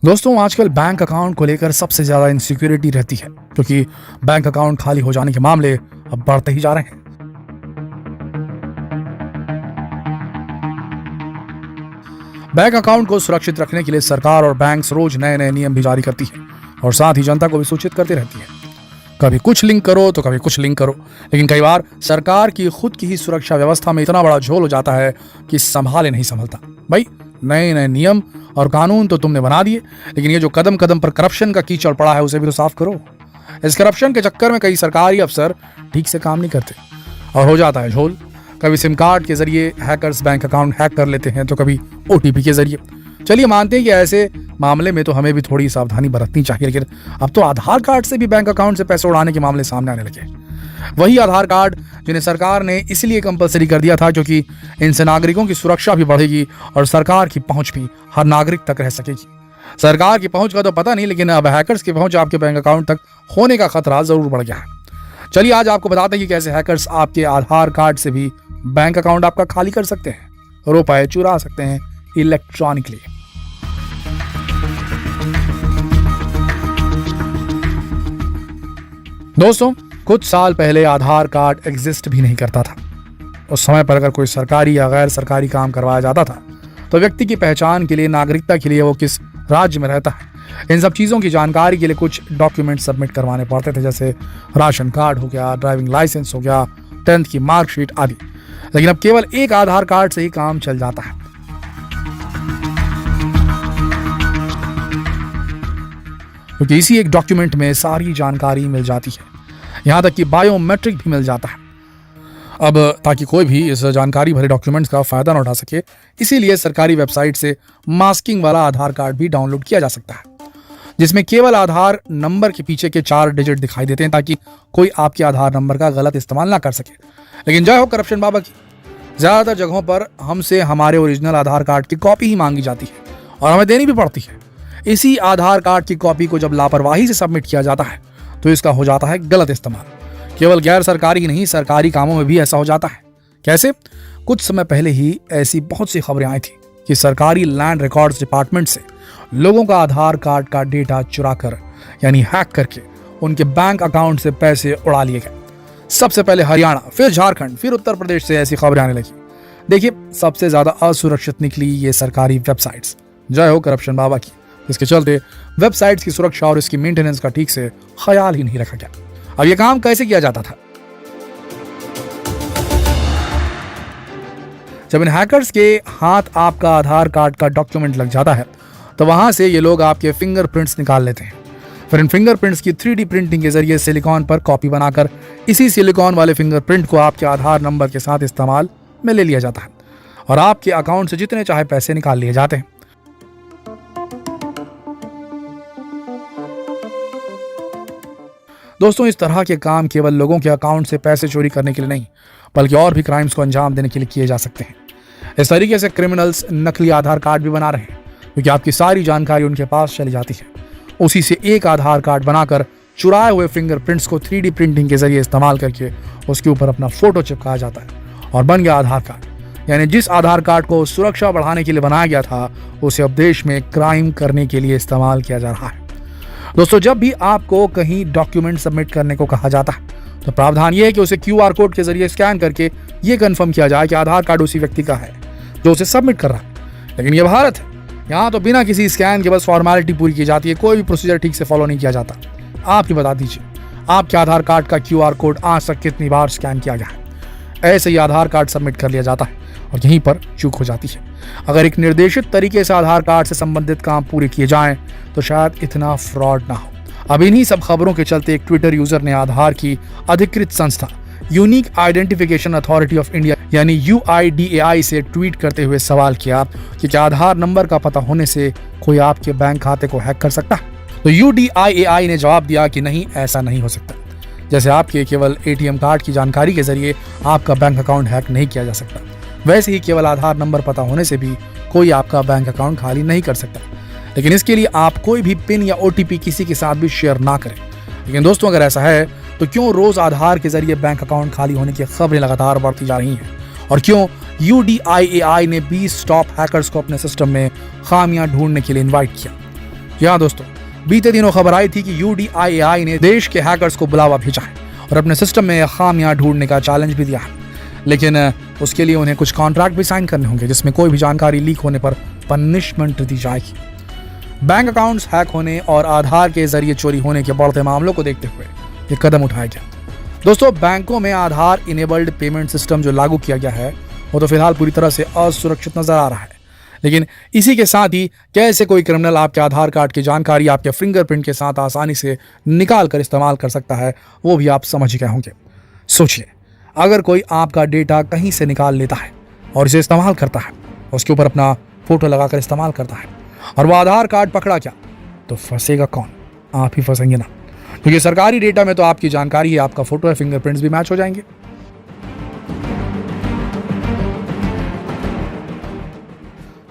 दोस्तों आजकल bank account को लेकर सबसे ज्यादा इनसिक्योरिटी रहती है क्योंकि बैंक अकाउंट खाली हो जाने के मामले अब बढ़ते ही जा रहे हैं। बैंक अकाउंट को सुरक्षित रखने के लिए सरकार और बैंक्स रोज नए नए नियम भी जारी करती है और साथ ही जनता को भी सूचित करती रहती है। कभी कुछ लिंक करो तो कभी कुछ लिंक करो, लेकिन कई बार सरकार की खुद की ही सुरक्षा व्यवस्था में इतना बड़ा झोल हो जाता है कि संभाले नहीं संभलता। भाई नए नए नियम और कानून तो तुमने बना दिए, लेकिन ये जो कदम कदम पर करप्शन का कीचड़ पड़ा है उसे भी तो साफ करो। इस करप्शन के चक्कर में कई सरकारी अफसर ठीक से काम नहीं करते और हो जाता है झोल। कभी सिम कार्ड के जरिए हैकर्स बैंक अकाउंट हैक कर लेते हैं तो कभी OTP के जरिए। चलिए मानते हैं कि ऐसे मामले में तो हमें भी थोड़ी सावधानी बरतनी चाहिए, लेकिन अब तो आधार कार्ड से भी बैंक अकाउंट से पैसे उड़ाने के मामले सामने आने लगे। वही आधार कार्ड जिन्हें सरकार ने इसलिए कंपलसरी कर दिया था क्योंकि इनसे नागरिकों की सुरक्षा भी बढ़ेगी और सरकार की पहुंच भी हर नागरिक तक रह सकेगी। सरकार की पहुंच का तो पता नहीं, लेकिन अब हैकर्स की पहुंच आपके बैंक अकाउंट तक होने का खतरा जरूर बढ़ गया है। चलिए आज आपको बताते हैं कि कैसे हैकर्स आपके आधार कार्ड से भी बैंक अकाउंट आपका खाली कर सकते हैं, रुपए चुरा सकते हैं इलेक्ट्रॉनिकली। दोस्तों कुछ साल पहले आधार कार्ड एग्जिस्ट भी नहीं करता था। उस समय पर अगर कोई सरकारी या गैर सरकारी काम करवाया जाता था तो व्यक्ति की पहचान के लिए, नागरिकता के लिए वो किस राज्य में रहता है, इन सब चीज़ों की जानकारी के लिए कुछ डॉक्यूमेंट सबमिट करवाने पड़ते थे, जैसे राशन कार्ड हो गया, ड्राइविंग लाइसेंस हो गया, 10th की मार्कशीट आदि। लेकिन अब केवल एक आधार कार्ड से ही काम चल जाता है। क्योंकि इसी एक डॉक्यूमेंट में सारी जानकारी मिल जाती है, यहाँ तक कि बायोमेट्रिक भी मिल जाता है। अब ताकि कोई भी इस जानकारी भरे डॉक्यूमेंट्स का फायदा न उठा सके, इसीलिए सरकारी वेबसाइट से मास्किंग वाला आधार कार्ड भी डाउनलोड किया जा सकता है, जिसमें केवल आधार नंबर के पीछे के 4 डिजिट दिखाई देते हैं ताकि कोई आपके आधार नंबर का गलत इस्तेमाल ना कर सके। लेकिन जय हो करप्शन बाबा की, ज्यादातर जगहों पर हमसे हमारे ओरिजिनल आधार कार्ड की कॉपी ही मांगी जाती है और हमें देनी भी पड़ती है। इसी आधार कार्ड की कॉपी को जब लापरवाही से सबमिट किया जाता है तो इसका हो जाता है गलत इस्तेमाल। केवल गैर सरकारी ही नहीं, सरकारी कामों में भी ऐसा हो जाता है। कैसे? कुछ समय पहले ही ऐसी बहुत सी खबरें आई थी कि सरकारी लैंड रिकॉर्ड्स डिपार्टमेंट से लोगों का आधार कार्ड का डेटा चुराकर यानी हैक करके उनके बैंक अकाउंट से पैसे उड़ा लिए गए। सबसे पहले हरियाणा, फिर झारखंड, फिर उत्तर प्रदेश से ऐसी खबरें आने लगी। देखिए सबसे ज्यादा असुरक्षित निकली ये सरकारी वेबसाइट्स। जय हो करप्शन बाबा की। इसके चलते वेबसाइट्स की सुरक्षा और इसकी मेंटेनेंस का ठीक से ख्याल ही नहीं रखा गया। अब ये काम कैसे किया जाता था? जब इन हैकर्स के हाथ आपका आधार कार्ड का डॉक्यूमेंट लग जाता है तो वहां से ये लोग आपके फिंगरप्रिंट्स निकाल लेते हैं। फिर इन फिंगरप्रिंट्स की 3D प्रिंटिंग के जरिए सिलिकॉन पर कॉपी बनाकर इसी सिलिकॉन वाले फिंगरप्रिंट को आपके आधार नंबर के साथ इस्तेमाल में ले लिया जाता है और आपके अकाउंट से जितने चाहे पैसे निकाल लिए जाते हैं। दोस्तों इस तरह के काम केवल लोगों के अकाउंट से पैसे चोरी करने के लिए नहीं, बल्कि और भी क्राइम्स को अंजाम देने के लिए किए जा सकते हैं। इस तरीके से क्रिमिनल्स नकली आधार कार्ड भी बना रहे हैं क्योंकि आपकी सारी जानकारी उनके पास चली जाती है। उसी से एक आधार कार्ड बनाकर चुराए हुए फिंगरप्रिंट्स को 3D प्रिंटिंग के जरिए इस्तेमाल करके उसके ऊपर अपना फोटो चिपकाया जाता है और बन गया आधार कार्ड। यानी जिस आधार कार्ड को सुरक्षा बढ़ाने के लिए बनाया गया था उसे अब देश में क्राइम करने के लिए इस्तेमाल किया जा रहा है। दोस्तों जब भी आपको कहीं डॉक्यूमेंट सबमिट करने को कहा जाता है तो प्रावधान ये है कि उसे QR कोड के जरिए स्कैन करके ये कंफर्म किया जाए कि आधार कार्ड उसी व्यक्ति का है जो उसे सबमिट कर रहा है। लेकिन ये भारत है, यहाँ तो बिना किसी स्कैन के बस फॉर्मेलिटी पूरी की जाती है, कोई भी प्रोसीजर ठीक से फॉलो नहीं किया जाता। आप ही बता दीजिए आपके आधार कार्ड का QR कोड आज तक कितनी बार स्कैन किया गया है? ऐसे ही आधार कार्ड सबमिट कर लिया जाता है और यहीं पर चूक हो जाती है। अगर एक निर्देशित तरीके से आधार कार्ड से संबंधित काम पूरे किए जाएं तो शायद इतना फ्रॉड ना हो। अब इन्हीं सब खबरों के चलते एक ट्विटर यूजर ने आधार की अधिकृत संस्था unique identification authority of India यानी UIDAI से ट्वीट करते हुए सवाल किया कि क्या आधार नंबर का पता होने से कोई आपके बैंक खाते को हैक कर सकता है? तो UIDAI ने जवाब दिया कि नहीं, ऐसा नहीं हो सकता। जैसे आपके केवल ATM कार्ड की जानकारी के जरिए आपका बैंक अकाउंट हैक नहीं किया जा सकता, वैसे ही केवल आधार नंबर पता होने से भी कोई आपका बैंक अकाउंट खाली नहीं कर सकता। लेकिन इसके लिए आप कोई भी पिन या OTP किसी के साथ भी शेयर ना करें। लेकिन दोस्तों अगर ऐसा है तो क्यों रोज आधार के जरिए बैंक अकाउंट खाली होने की खबरें लगातार बढ़ती जा रही हैं? और क्यों UIDAI ने 20 टॉप हैकर्स को अपने सिस्टम में खामियां ढूंढने के लिए इन्वाइट किया? यहाँ दोस्तों, बीते दिनों खबर आई थी कि UDIAI ने देश के हैकर्स को बुलावा भेजा है और अपने सिस्टम में खामियां ढूंढने का चैलेंज भी दिया है। लेकिन उसके लिए उन्हें कुछ कॉन्ट्रैक्ट भी साइन करने होंगे जिसमें कोई भी जानकारी लीक होने पर पनिशमेंट दी जाएगी। बैंक अकाउंट्स हैक होने और आधार के जरिए चोरी होने के बढ़ते मामलों को देखते हुए ये कदम उठाया गया। दोस्तों, बैंकों में आधार इनेबल्ड पेमेंट सिस्टम जो लागू किया गया है वो तो फिलहाल पूरी तरह से असुरक्षित नजर आ रहा है। लेकिन इसी के साथ ही कैसे कोई क्रिमिनल आपके आधार कार्ड की जानकारी आपके फिंगरप्रिंट के साथ आसानी से निकाल कर इस्तेमाल कर सकता है वो भी आप समझ गए होंगे। सोचिए, अगर कोई आपका डेटा कहीं से निकाल लेता है और इसे इस्तेमाल करता है, उसके ऊपर अपना फोटो लगाकर इस्तेमाल करता है और वो आधार कार्ड पकड़ा क्या, तो फंसेगा कौन? आप ही फंसेंगे ना, क्योंकि सरकारी डेटा में तो आपकी जानकारी है, आपका फोटो है, फिंगरप्रिंट्स भी मैच हो जाएंगे।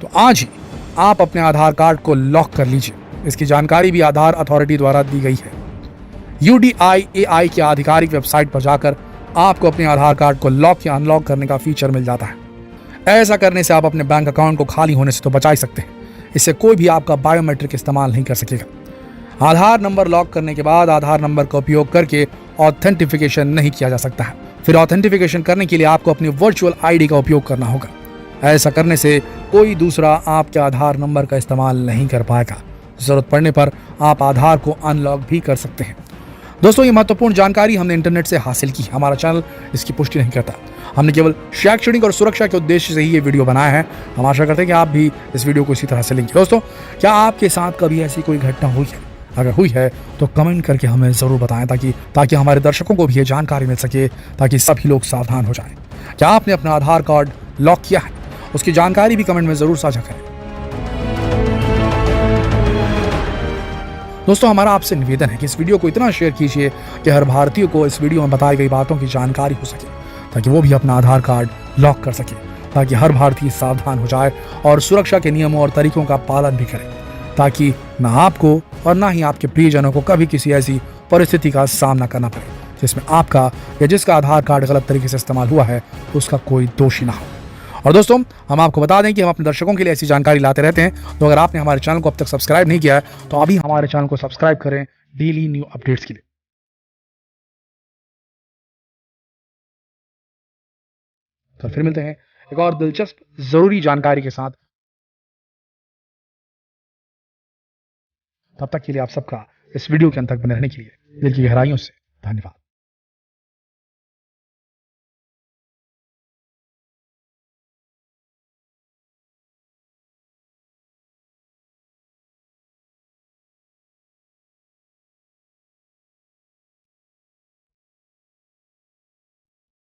तो आज ही आप अपने आधार कार्ड को लॉक कर लीजिए। इसकी जानकारी भी आधार अथॉरिटी द्वारा दी गई है। UDIAI की आधिकारिक वेबसाइट पर जाकर आपको अपने आधार कार्ड को लॉक या अनलॉक करने का फीचर मिल जाता है। ऐसा करने से आप अपने बैंक अकाउंट को खाली होने से तो बचा ही सकते हैं, इससे कोई भी आपका बायोमेट्रिक इस्तेमाल नहीं कर सकेगा। आधार नंबर लॉक करने के बाद आधार नंबर का उपयोग करके ऑथेंटिफिकेशन नहीं किया जा सकता है। फिर ऑथेंटिफिकेशन करने के लिए आपको अपनी वर्चुअल ID का उपयोग करना होगा। ऐसा करने से कोई दूसरा आपके आधार नंबर का इस्तेमाल नहीं कर पाएगा। जरूरत पड़ने पर आप आधार को अनलॉक भी कर सकते हैं। दोस्तों, ये महत्वपूर्ण जानकारी हमने इंटरनेट से हासिल की। हमारा चैनल इसकी पुष्टि नहीं करता। हमने केवल शैक्षणिक और सुरक्षा के उद्देश्य से ही ये वीडियो बनाया है। हम आशा करते हैं कि आप भी इस वीडियो को इसी तरह से लेंगे। दोस्तों, क्या आपके साथ कभी ऐसी कोई घटना हुई है? अगर हुई है तो कमेंट करके हमें ज़रूर बताएं ताकि हमारे दर्शकों को भी ये जानकारी मिल सके, ताकि सभी लोग सावधान हो जाएं। क्या आपने अपना आधार कार्ड लॉक किया है? उसकी जानकारी भी कमेंट में ज़रूर साझा करें। दोस्तों, हमारा आपसे निवेदन है कि इस वीडियो को इतना शेयर कीजिए कि हर भारतीय को इस वीडियो में बताई गई बातों की जानकारी हो सके, ताकि वो भी अपना आधार कार्ड लॉक कर सके, ताकि हर भारतीय सावधान हो जाए और सुरक्षा के नियमों और तरीकों का पालन भी करे, ताकि ना आपको और ना ही आपके प्रियजनों को कभी किसी ऐसी परिस्थिति का सामना करना पड़े जिसमें आपका या जिसका आधार कार्ड गलत तरीके से इस्तेमाल हुआ है उसका कोई दोष ही ना हो। और दोस्तों, हम आपको बता दें कि हम अपने दर्शकों के लिए ऐसी जानकारी लाते रहते हैं। तो अगर आपने हमारे चैनल को अब तक सब्सक्राइब नहीं किया है तो अभी हमारे चैनल को सब्सक्राइब करें डेली न्यू अपडेट्स के लिए। तो फिर मिलते हैं एक और दिलचस्प जरूरी जानकारी के साथ। तब तक के लिए आप सबका इस वीडियो के अंत तक बने रहने के लिए दिल की गहराइयों से धन्यवाद।